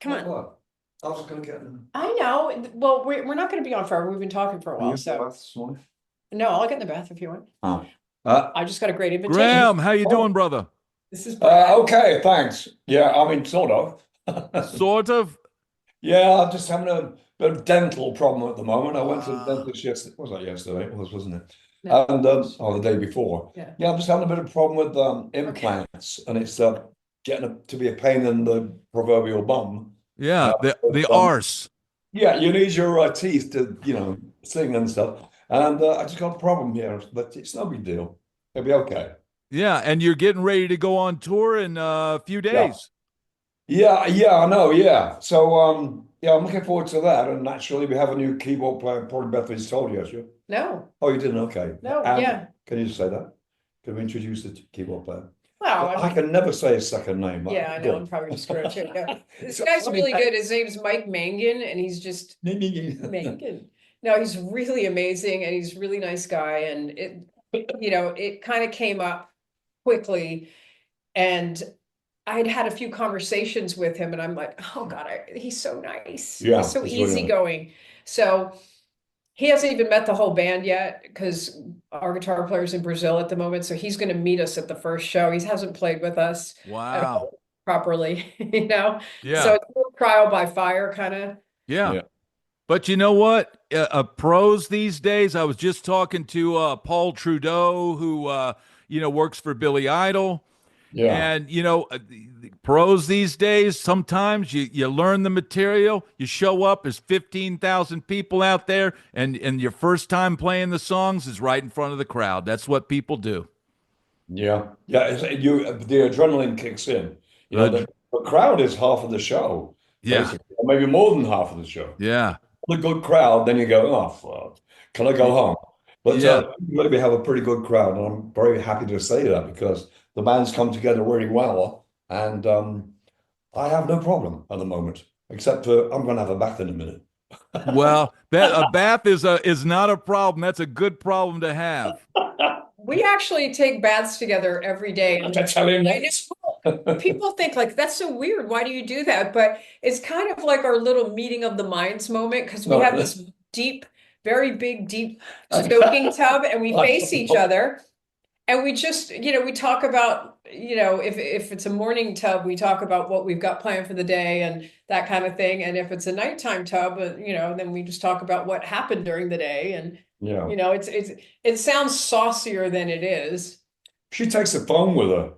Come on.
What? I was gonna get them.
I know. Well, we're not going to be on forever. We've been talking for a while, so
This morning?
no, I'll get in the bath if you want.
Oh.
I just got a great invitation.
Graham, how you doing, brother?
This is Brad.
Okay, thanks. Yeah, I mean, sort of.
Sort of.
Yeah, I'm just having a bit of dental problem at the moment. I went to the
Ah.
dentist yesterday. Was that yesterday? It was, wasn't it?
No.
And oh, the day before.
Yeah.
Yeah, I'm just having a bit of problem with implants, and it's getting to be a pain in the proverbial bum.
Yeah, the
Um,
arse.
yeah, you need your teeth to, sing and stuff. And I just got a problem here, but it's no big deal. It'll be okay.
Yeah, and you're getting ready to go on tour in a few
Yeah.
days.
Yeah, yeah, I know, yeah. So yeah, I'm looking forward to that. And naturally we have a new keyboard player, probably Beth-Ami's told you, has you?
No,
Oh, you didn't? Okay.
no,
And
yeah.
can you just say that? Can we introduce the keyboard player?
Well,
I can never say his second name.
yeah, I know.
Go
I'm
on.
probably just screwing up too. No, this
So,
guy's
I mean,
really good. His name's Mike Mangan, and he's just Mangan. No, he's really amazing, and he's a really nice guy. And it kind of came up quickly, and I'd had a few conversations with him, and I'm like, oh God, he's so nice.
Yeah,
He's so
he's really nice.
easygoing. So he hasn't even met the whole band yet because our guitar player's in Brazil at the moment. So he's going to meet us at the first show. He hasn't played with us at
Wow.
all properly, you know? So
Yeah.
it's a trial by fire kind of.
Yeah.
Yeah.
But you know what? Pros these days, I was just talking to Paul Trudeau, who works for Billy Idol.
Yeah.
And the pros these days, sometimes you learn the material, you show up, there's 15,000 people out there, and your first time playing the songs is right in front of the crowd. That's what people do.
Yeah. Yeah. The adrenaline kicks in. You know,
Uh,
the crowd is half of the show,
yeah,
basically, or maybe more than half of the show.
yeah,
A good crowd, then you go, oh, fuck, can I go
y-
home? But
yeah.
we have a pretty good crowd, and I'm very happy to say that because the band's come together really well, and I have no problem at the moment, except for I'm going to have a bath in a minute.
Well, that a bath is not a problem. That's a good problem to have.
We actually take baths together every day.
I'm telling
I
you.
know people think like that's so weird. Why do you do that? But it's kind of like our little meeting of the minds moment because we have
No,
this deep, very big, deep soaking tub and we face each other. And we just, we talk about, if it's a morning tub, we talk about what we've got planned for the day and that kind of thing. And if it's a nighttime tub, then we just talk about what happened during the day. And,
yeah.
it sounds saucier than it is.
She takes the phone with her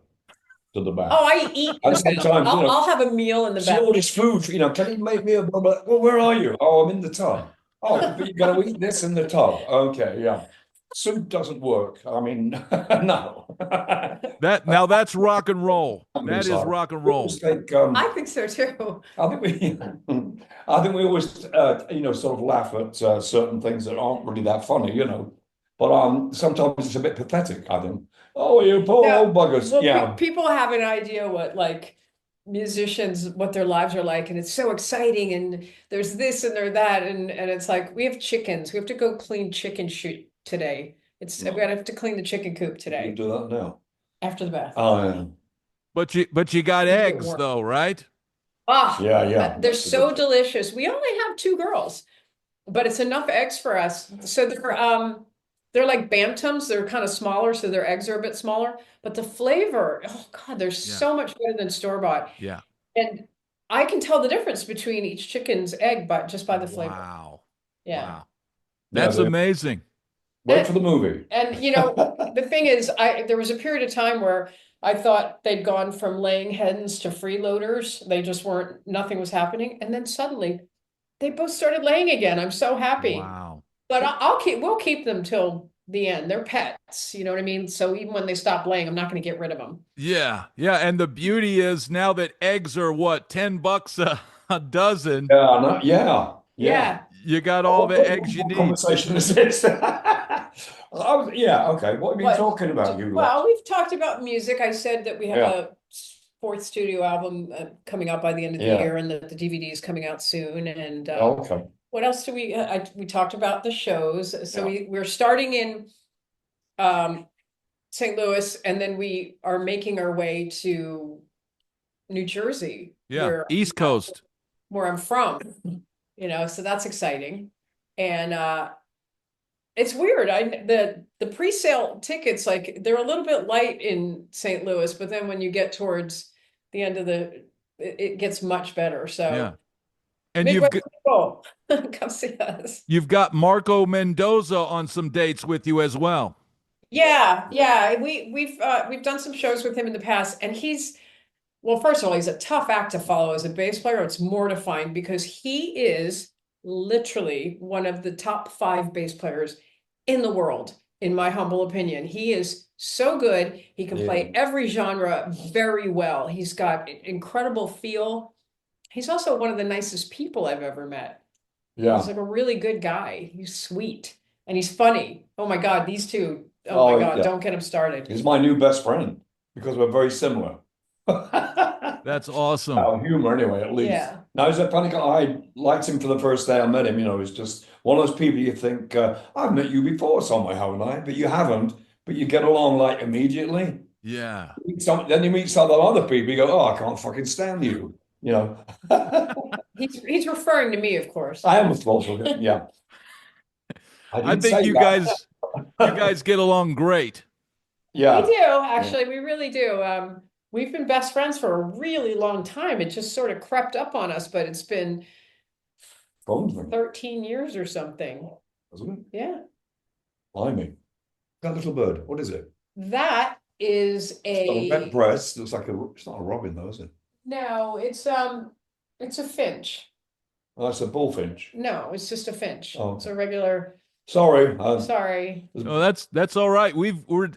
to the
Oh,
bath.
I eat in
And
the bath.
sometimes,
I'll have a meal in the
see
bath.
all this food, can you make me a blah, blah? Well, where are you? Oh, I'm in the tub. Oh, but you got to eat this in the tub. Okay, yeah. Soup doesn't work. I mean, no.
That's rock and roll.
I'm being
That is
sorry.
rock and
We always
roll.
take,
I think so too.
I think we, I think we always, sort of laugh at certain things that aren't really that funny, But sometimes it's a bit pathetic, I think. Oh, you poor
No,
old buggers.
well,
Yeah.
people have an idea what like musicians, what their lives are like, and it's so exciting, and there's this and there's that, and it's like we have chickens. We have to go clean chicken shoot today. We
No,
gotta have to clean the chicken coop
you
today
do that now.
after the bath.
Oh, yeah.
But you got
Keep it
eggs
warm.
though, right?
Ah,
Yeah, yeah.
they're
That's the good
so
thing.
delicious. We only have two girls, but it's enough eggs for us. So they're like bantams. They're kind of smaller, so their eggs are a bit smaller. But the flavor, oh God, they're
Yeah,
so much better than store-bought.
yeah.
And I can tell the difference between each chicken's egg, but just by the flavor.
Wow,
Yeah.
wow.
Yeah,
That's amazing.
wait for the movie.
And the thing is, there was a period of time where I thought they'd gone from laying hens to freeloaders. They just weren't, nothing was happening. And then suddenly they both started laying again. I'm so happy.
Wow.
But we'll keep them till the end. They're pets, you know what I mean? So even when they stop laying, I'm not going to get rid of them.
Yeah, yeah. And the beauty is now that eggs are what, $10 a dozen,
Yeah, no, yeah, yeah.
Yeah.
you got all the eggs you
What
need.
conversation is this? Yeah, okay. What are you
What?
talking about, you
Well,
lot?
we've talked about music. I said that we have
Yeah,
a fourth studio album coming out by the end of the
yeah.
year, and that the DVD is coming out soon. And
Okay.
what else do we talked about the shows. So
Yeah.
we're starting in um, St. Louis, and then we are making our way to New Jersey,
Yeah, East Coast.
where I'm from. So that's exciting. And it's weird. The pre-sale tickets, like they're a little bit light in St. Louis, but then when you get towards the end of it gets much better.
Yeah.
So
And
Midwest people, come see us.
you've got Marco Mendoza on some dates with you as well.
Yeah, yeah. We've done some shows with him in the past, and well, first of all, he's a tough act to follow as a bass player. It's mortifying because he is literally one of the top 5 bass players in the world, in my humble opinion. He is so good. He can
Yeah.
play every genre very well. He's got incredible feel. He's also one of the nicest people I've ever met. He's
Yeah.
like a really good guy. He's sweet and he's funny. Oh my God, these two. Oh
Oh,
my God,
yeah.
don't get him started.
He's my new best friend because we're very similar.
That's awesome.
Our humor, anyway, at least.
Yeah.
Now, he's a funny guy. I liked him for the first day I met him. He's just one of those people you think, I've met you before somewhere, haven't I? But you haven't. But you get along like immediately.
Yeah.
Then you meet some other people. You go, oh, I can't fucking stand you.
He's referring to me, of course.
I am a false yeah. I
I
didn't
think
say
you
that.
guys get along great.
Yeah.
We do, actually, we really do. We've been best friends for a really long time. It just sort of crept up on us, but it's been
Phone thing,
13 years or something.
wasn't it?
Yeah.
Blimey. That little bird. What is it?
That is
A red
a
breast. Looks like it's not a robin though, is it?
no, it's a finch.
Oh, it's a bullfinch.
No, it's just a finch.
Oh,
It's a regular.
sorry.
Sorry.
Oh, that's all right.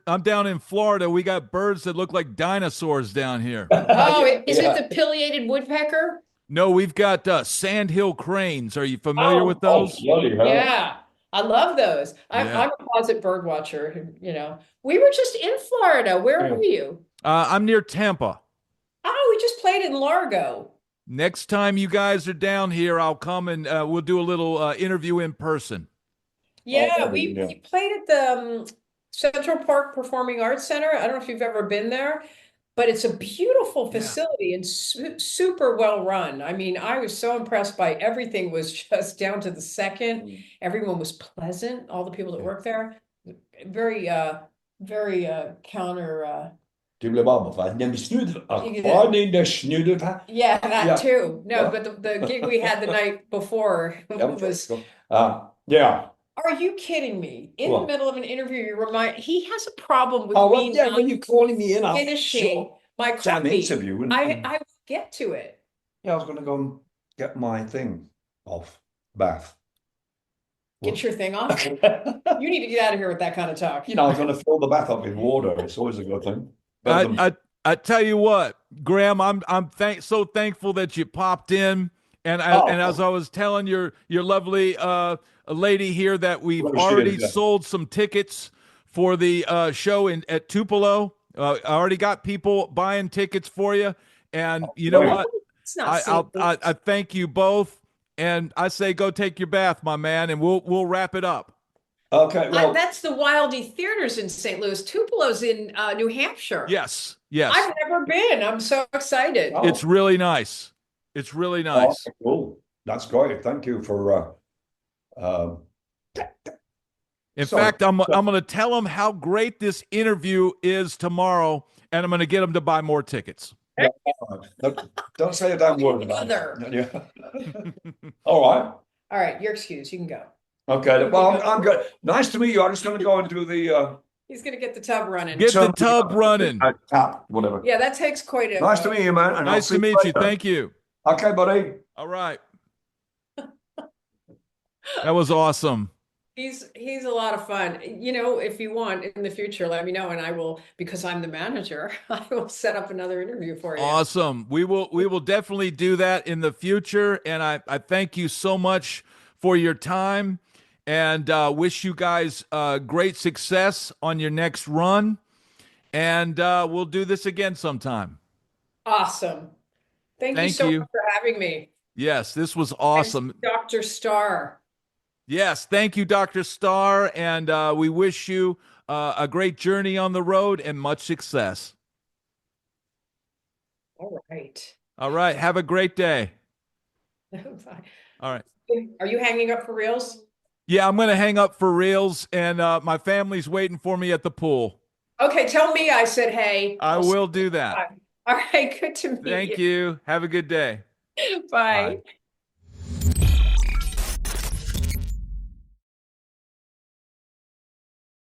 I'm down in Florida. We got birds that look like dinosaurs down here.
Oh, is it
Yeah.
the pileated woodpecker?
No, we've got sandhill cranes. Are you familiar
Oh,
with those?
Bloody hell.
yeah. I love those.
Yeah.
I'm a closet bird watcher, We were just in Florida. Where
Yeah.
were you?
I'm near Tampa.
Oh, we just played in Largo.
Next time you guys are down here, I'll come and we'll do a little interview in person.
Yeah,
Yeah.
we played at the Central Park Performing Arts Center. I don't know if you've ever been there, but it's a beautiful
Yeah.
facility and super well run. I mean, I was so impressed by everything was just down to the second. Everyone was pleasant, all the people that work there. Very very counter
Du blev bara nem snudel.
Yeah.
Ni det snudel.
yeah, that
Yeah.
too. No,
Yeah.
but the gig we had the night before was
Yeah.
are you kidding me? In the
What?
middle of an interview, he has a problem with
Oh, well,
me
yeah,
not
when you're calling me in, I'll
finishing my
damn
copy.
interview. And,
I will get to it.
yeah, I was going to go and get my thing off. Bath.
Get your thing off. You need to get out of here with that kind of talk.
I was going to fill the bath up with water. It's always a good thing.
I tell you what, Graham, I'm so thankful that you popped in, and as I was telling your lovely lady here that we've
Well,
already
yeah.
sold some tickets for the show at Tupelo. I already got people buying tickets for you, and you know what?
It's not simple.
I thank you both, and I say go take your bath, my man, and we'll wrap it up.
Okay, well,
that's the Wildy Theaters in St. Louis. Tupelo's in New Hampshire.
Yes.
I've never been. I'm so excited.
Oh.
It's really nice. It's really nice.
cool. That's great. Thank you for
In
Sorry.
fact, I'm going to tell them how great this interview is tomorrow, and I'm going to get them to buy more tickets.
don't say a damn word about
Mother.
it. Yeah. All right.
All right, you're excused. You can go.
Okay. Well, I'm good. Nice to meet you. I'm just going to go and do the
He's going to get the tub running.
Get the tub running.
tap, whatever.
Yeah, that takes quite a.
Nice to meet you, man. And I'll
Nice
see
to meet you.
later.
Thank you.
Okay, buddy.
All right. That was awesome.
He's a lot of fun. If you want in the future, let me know, and I will, because I'm the manager, I will set up another interview for you.
Awesome. We will definitely do that in the future, and I thank you so much for your time, and wish you guys great success on your next run, and we'll do this again sometime.
Awesome. Thank you so much for having me.
Yes, this was awesome.
Thanks, Dr. Starr.
Yes, thank you, Dr. Starr, and we wish you a great journey on the road and much success.
All right.
All right, have a great day.
Bye.
All right.
Are you hanging up for reals?
Yeah, I'm going to hang up for reals, and my family's waiting for me at the pool.
Okay, tell me I said hey.
I will do that.
All right, good to meet you.
Thank you. Have a good day.
Bye.
Bye.